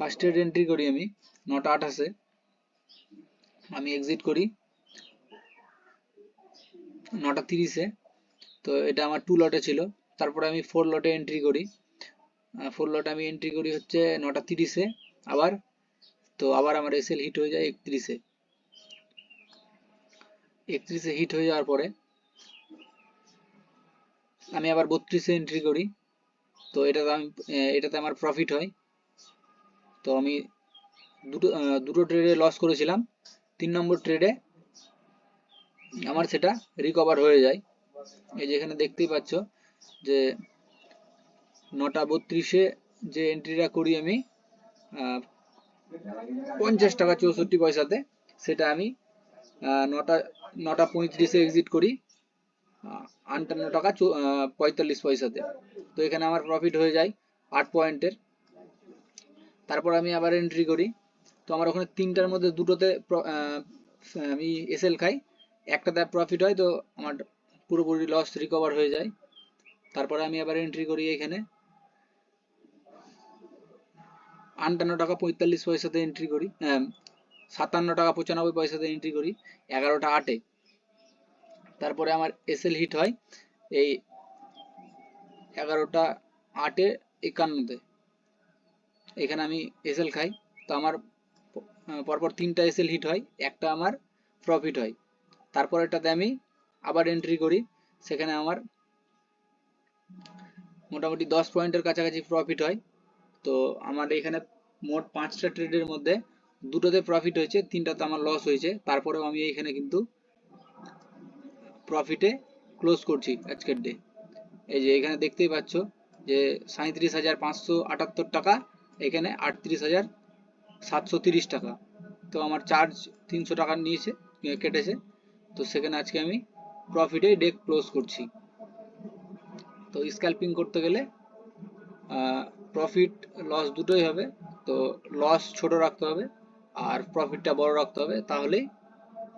First trade entry করি আমি 9টা 28-এ, আমি এক্সিট করি 9টা 30-এ। তো এটা আমার 2 লটে ছিল। তারপরে আমি 4 লটে এন্ট্রি করি, 4 লটে আমি এন্ট্রি করি হচ্ছে 9টা 30-এ আবার। তো আবার আমার এসএল হিট হয়ে যায় 31-এ। 31-এ হিট হয়ে যাওয়ার পরে আমি আবার 32-এ এন্ট্রি করি। তো এটাতে আমার প্রফিট হয়। তো আমি দুটো ট্রেডে লস করেছিলাম, 3 নম্বর ট্রেডে আমার সেটা রিকভার হয়ে যায়। এই যে এখানে দেখতেই পাচ্ছ যে 9টা 32-এ যে এন্ট্রিটা করি আমি 50 টাকা 64 পয়সাতে, সেটা আমি 9টা 35-এ এক্সিট করি 58 টাকা 45 পয়সাতে। তো এখানে আমার প্রফিট হয়ে যায় 8 পয়েন্টের। তারপর আমি আবার এন্ট্রি করি। তো আমার ওখানে 3টার মধ্যে দুটোতে আমি এসএল খাই, একটাতে প্রফিট হয়। তো আমার পুরোপুরি লস রিকভার হয়ে যায়। তারপরে আমি আবার এন্ট্রি করি এখানে 58 টাকা 45 পয়সাতে এন্ট্রি করি, 57 টাকা 95 পয়সাতে এন্ট্রি করি 11টা 8-এ। তারপরে আমার এসএল হিট হয় এই 11টা 8-এ 51-তে, এখানে আমি এসএল খাই। তো আমার পরপর 3টা এসএল হিট হয়, একটা আমার প্রফিট হয়। তারপর এটাতে আমি আবার এন্ট্রি করি, সেখানে আমার মোটামুটি 10 পয়েন্টের কাছাকাছি প্রফিট হয়। তো আমার এখানে মোট 5টা ট্রেডের মধ্যে দুটোতে প্রফিট হয়েছে, 3টাতে আমার লস হয়েছে। তারপরেও আমি এখানে কিন্তু প্রফিটে ক্লোজ করছি আজকের ডে। এই যে এখানে দেখতেই পাচ্ছ যে 37,578 টাকা, এখানে 38,730 টাকা। তো আমার চার্জ 300 টাকা নিয়েছে, কেটেছে। তো সেখানে আজকে আমি প্রফিটে ডে ক্লোজ করছি। তো স্ক্যাল্পিং করতে গেলে প্রফিট লস দুটোই হবে। তো লস ছোট রাখতে হবে আর প্রফিটটা বড় রাখতে হবে, তাহলেই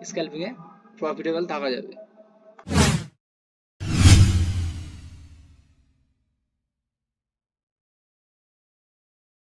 স্ক্যাল্পিংয়ে প্রফিটেবল থাকা যাবে।